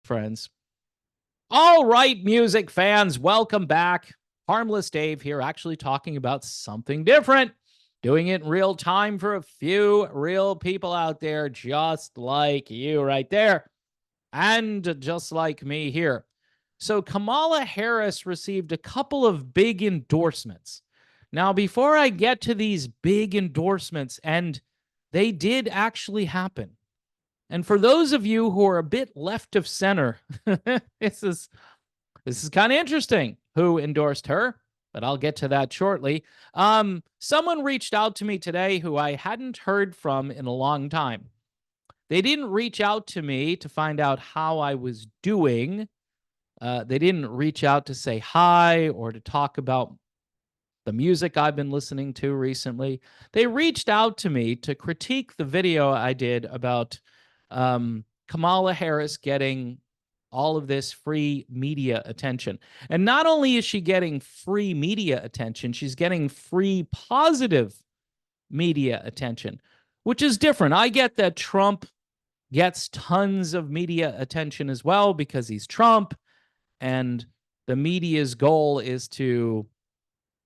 friends. All right, music fans, welcome back. Harmless Dave here, actually talking about something different, doing it in real time for a few real people out there, just like you right there, and just like me here. So Kamala Harris received a couple of big endorsements. Now, before I get to these big endorsements, and they did actually happen. And for those of you who are a bit left of center, this is kind of interesting who endorsed her, but I'll get to that shortly. Someone reached out to me today who I hadn't heard from in a long time. They didn't reach out to me to find out how I was doing. They didn't reach out to say hi or to talk about the music I've been listening to recently. They reached out to me to critique the video I did about Kamala Harris getting all of this free media attention. And not only is she getting free media attention, she's getting free positive media attention, which is different. I get that Trump gets tons of media attention as well because he's Trump, and the media's goal is to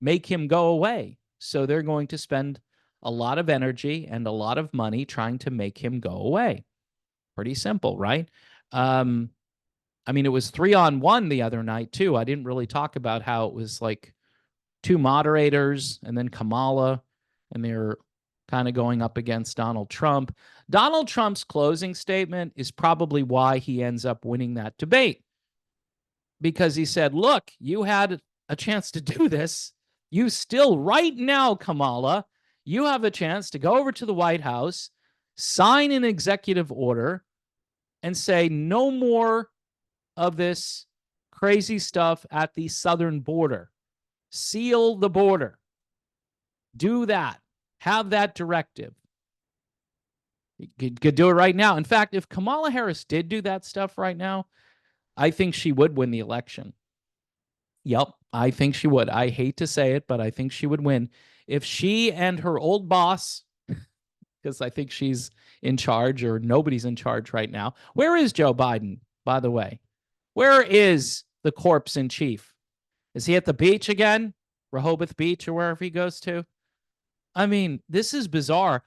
make him go away. So they're going to spend a lot of energy and a lot of money trying to make him go away. Pretty simple, right? I mean, it was 3-on-1 the other night, too. I didn't really talk about how it was like two moderators and then Kamala, and they're kind of going up against Donald Trump. Donald Trump's closing statement is probably why he ends up winning that debate, because he said, look, you had a chance to do this. You still, right now, Kamala, you have a chance to go over to the White House, sign an executive order, and say no more of this crazy stuff at the southern border. Seal the border. Do that. Have that directive. You could do it right now. In fact, if Kamala Harris did do that stuff right now, I think she would win the election. Yep, I think she would. I hate to say it, but I think she would win. If she and her old boss, because I think she's in charge, or nobody's in charge right now. Where is Joe Biden, by the way? Where is the corpse in chief? Is he at the beach again? Rehoboth Beach or wherever he goes to? I mean, this is bizarre.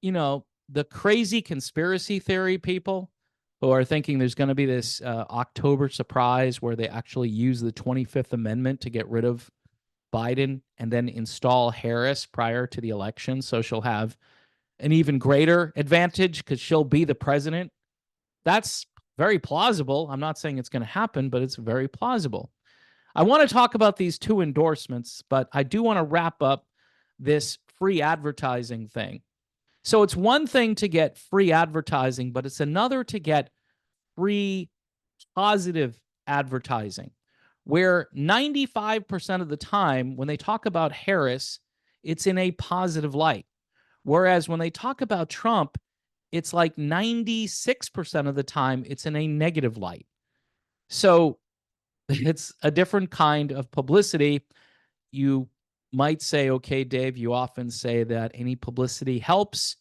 You know, the crazy conspiracy theory people who are thinking there's going to be this October surprise where they actually use the 25th Amendment to get rid of Biden and then install Harris prior to the election. So she'll have an even greater advantage because she'll be the president. That's very plausible. I'm not saying it's going to happen, but it's very plausible. I want to talk about these two endorsements, but I do want to wrap up this free advertising thing. So it's one thing to get free advertising, but it's another to get free positive advertising, where 95% of the time when they talk about Harris, it's in a positive light. Whereas when they talk about Trump, it's like 96% of the time it's in a negative light. So it's a different kind of publicity. You might say, okay, Dave, you often say that any publicity helps.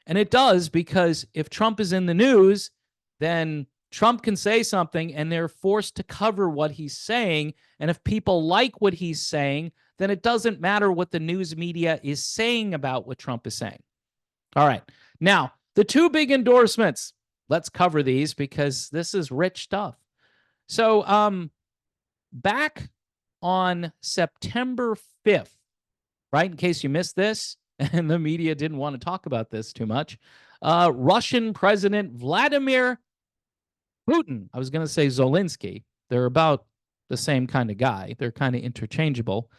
And it does, because if Trump is in the news, then Trump can say something and they're forced to cover what he's saying. And if people like what he's saying, then it doesn't matter what the news media is saying about what Trump is saying. All right. Now, the two big endorsements, let's cover these because this is rich stuff. So back on September 5th, right, in case you missed this, and the media didn't want to talk about this too much, Russian President Vladimir Putin, I was going to say Zelensky, they're about the same kind of guy. They're kind of interchangeable.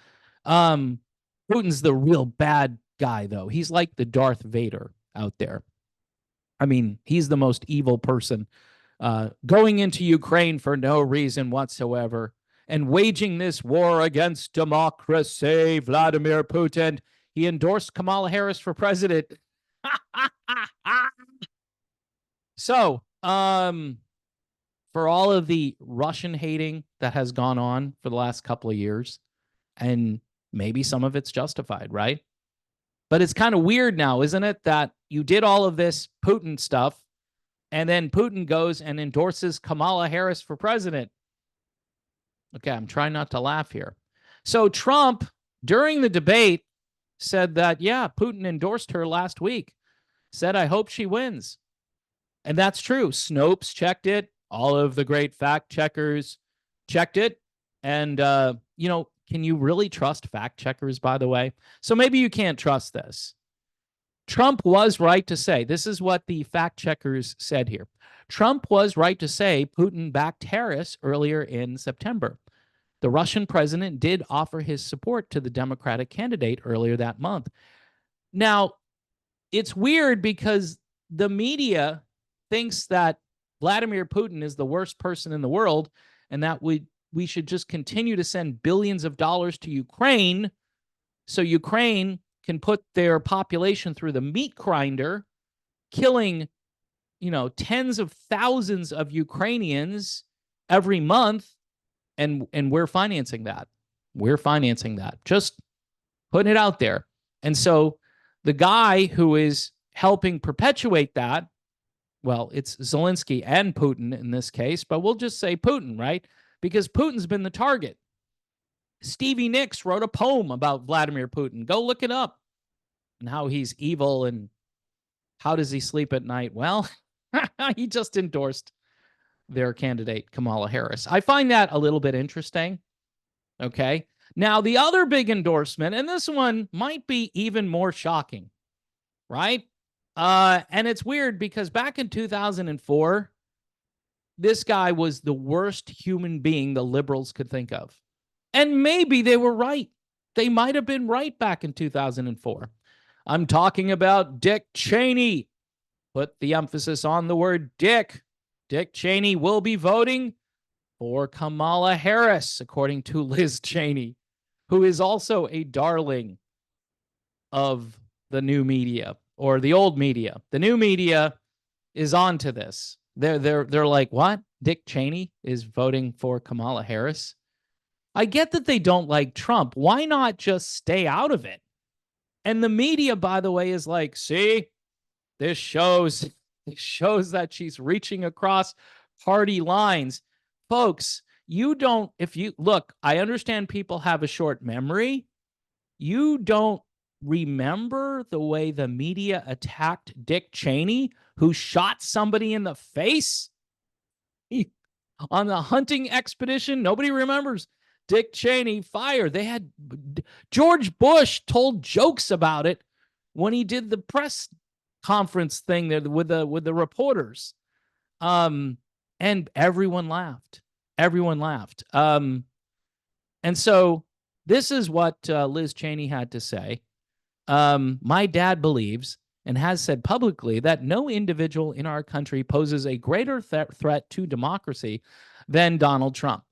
Putin's the real bad guy, though. He's like the Darth Vader out there. I mean, he's the most evil person going into Ukraine for no reason whatsoever and waging this war against democracy. Vladimir Putin, he endorsed Kamala Harris for president. So, for all of the Russian hating that has gone on for the last couple of years, and maybe some of it's justified, right? But it's kind of weird now, isn't it, that you did all of this Putin stuff, And then Putin goes and endorses Kamala Harris for president. Okay, I'm trying not to laugh here. So Trump, during the debate, said that, yeah, Putin endorsed her last week, said, I hope she wins. And that's true. Snopes checked it. All of the great fact checkers checked it. And, can you really trust fact checkers, by the way? So maybe you can't trust this. Trump was right to say, this is what the fact checkers said here. Trump was right to say Putin backed Harris earlier in September. The Russian president did offer his support to the Democratic candidate earlier that month. Now, it's weird because the media thinks that Vladimir Putin is the worst person in the world and that we should just continue to send billions of dollars to Ukraine so Ukraine can put their population through the meat grinder, killing, tens of thousands of Ukrainians every month, and we're financing that. We're financing that. Just putting it out there. And so the guy who is helping perpetuate that, well, it's Zelensky and Putin in this case, but we'll just say Putin, right? Because Putin's been the target. Stevie Nicks wrote a poem about Vladimir Putin. Go look it up. And how he's evil and how does he sleep at night? Well, he just endorsed their candidate, Kamala Harris. I find that a little bit interesting. Okay. Now, the other big endorsement, and this one might be even more shocking, right? And it's weird because back in 2004, this guy was the worst human being the liberals could think of. And maybe they were right. They might have been right back in 2004. I'm talking about Dick Cheney. Put the emphasis on the word Dick. Dick Cheney will be voting for Kamala Harris, according to Liz Cheney, who is also a darling of the new media or the old media. The new media is onto this. They're like, what? Dick Cheney is voting for Kamala Harris? I get that they don't like Trump. Why not just stay out of it? And the media, by the way, is like, see, this shows that she's reaching across party lines. Folks, I understand people have a short memory. You don't remember the way the media attacked Dick Cheney, who shot somebody in the face on the hunting expedition? Nobody remembers Dick Cheney fired. They had George Bush told jokes about it when he did the press conference thing there with the reporters. And everyone laughed. Everyone laughed. And so this is what Liz Cheney had to say. My dad believes and has said publicly that no individual in our country poses a greater threat to democracy than Donald Trump.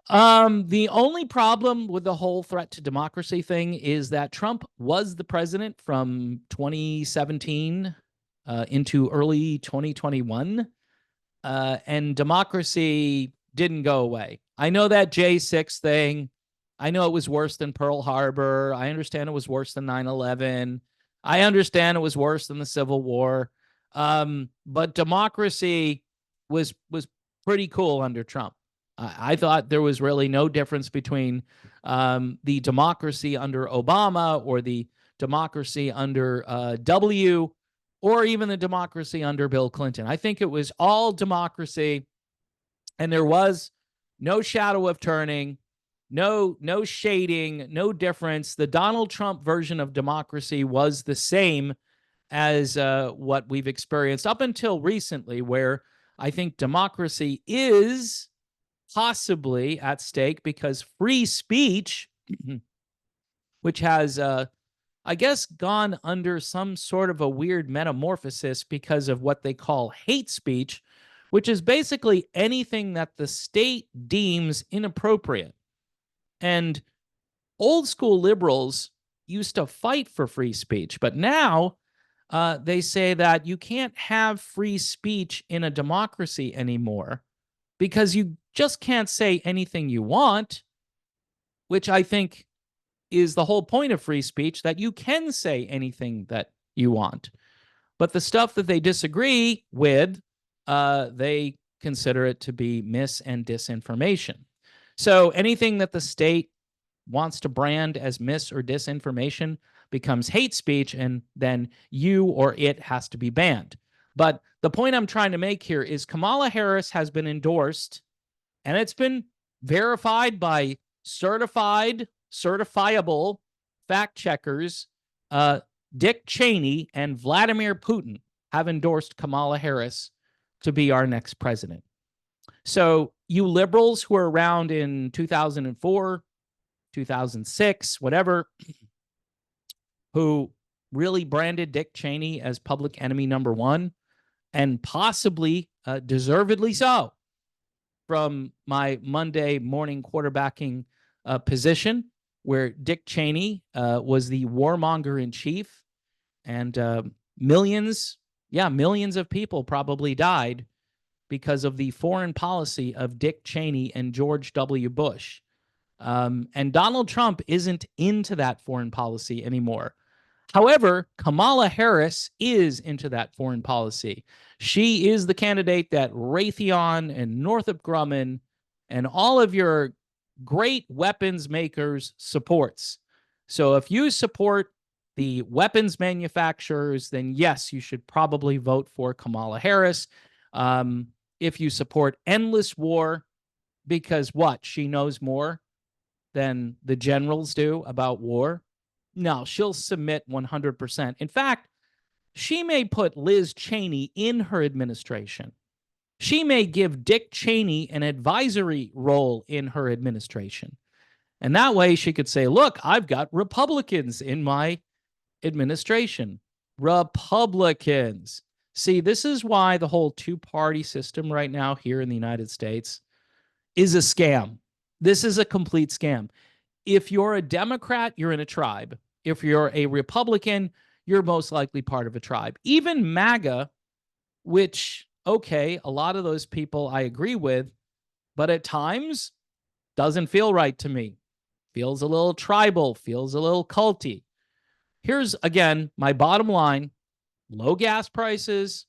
The only problem with the whole threat to democracy thing is that Trump was the president from 2017 into early 2021, and democracy didn't go away. I know that J6 thing. I know it was worse than Pearl Harbor. I understand it was worse than 9/11. I understand it was worse than the Civil War. But democracy was pretty cool under Trump. I thought there was really no difference between the democracy under Obama or the democracy under W or even the democracy under Bill Clinton. I think it was all democracy, and there was no shadow of turning, no shading, no difference. The Donald Trump version of democracy was the same as what we've experienced up until recently, where I think democracy is possibly at stake because free speech, which has, I guess, gone under some sort of a weird metamorphosis because of what they call hate speech, which is basically anything that the state deems inappropriate. And old school liberals used to fight for free speech, but now they say that you can't have free speech in a democracy anymore because you just can't say anything you want, which I think is the whole point of free speech, that you can say anything that you want. But the stuff that they disagree with, they consider it to be mis and disinformation. So anything that the state wants to brand as mis or disinformation becomes hate speech, and then you or it has to be banned. But the point I'm trying to make here is Kamala Harris has been endorsed, and it's been verified by certifiable fact checkers. Dick Cheney and Vladimir Putin have endorsed Kamala Harris to be our next president. So you liberals who were around in 2004, 2006, whatever, who really branded Dick Cheney as public enemy number one, and possibly deservedly so, from my Monday morning quarterbacking position, where Dick Cheney was the warmonger in chief, and millions of people probably died because of the foreign policy of Dick Cheney and George W. Bush. And Donald Trump isn't into that foreign policy anymore. However, Kamala Harris is into that foreign policy. She is the candidate that Raytheon and Northrop Grumman and all of your great weapons makers supports. So if you support the weapons manufacturers, then yes, you should probably vote for Kamala Harris. If you support endless war, because what? She knows more than the generals do about war? No, she'll submit 100%. In fact, she may put Liz Cheney in her administration. She may give Dick Cheney an advisory role in her administration. And that way she could say, look, I've got Republicans in my administration. Republicans. See, this is why the whole two-party system right now here in the United States is a scam. This is a complete scam. If you're a Democrat, you're in a tribe. If you're a Republican, you're most likely part of a tribe. Even MAGA, which, okay, a lot of those people I agree with, but at times doesn't feel right to me. Feels a little tribal, feels a little culty. Here's, again, my bottom line. Low gas prices,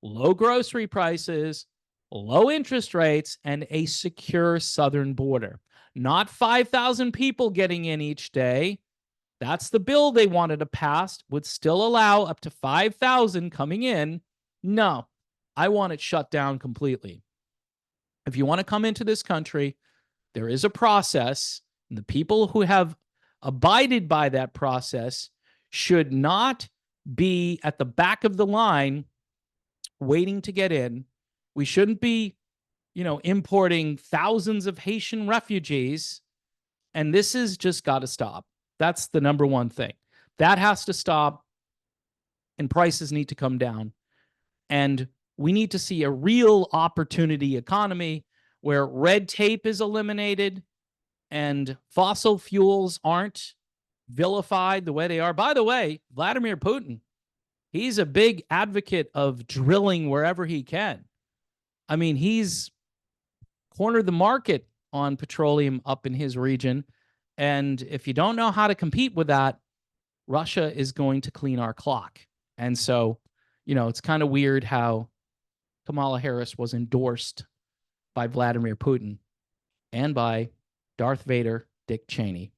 low grocery prices, low interest rates, and a secure southern border. Not 5,000 people getting in each day. That's the bill they wanted to pass, would still allow up to 5,000 coming in. No, I want it shut down completely. If you want to come into this country, there is a process, and the people who have abided by that process should not be at the back of the line waiting to get in. We shouldn't be, importing thousands of Haitian refugees. And this has just got to stop. That's the number one thing. That has to stop, and prices need to come down. And we need to see a real opportunity economy where red tape is eliminated and fossil fuels aren't vilified the way they are. By the way, Vladimir Putin, he's a big advocate of drilling wherever he can. I mean, he's cornered the market on petroleum up in his region. And if you don't know how to compete with that, Russia is going to clean our clock. And so, it's kind of weird how Kamala Harris was endorsed by Vladimir Putin and by Darth Vader, Dick Cheney.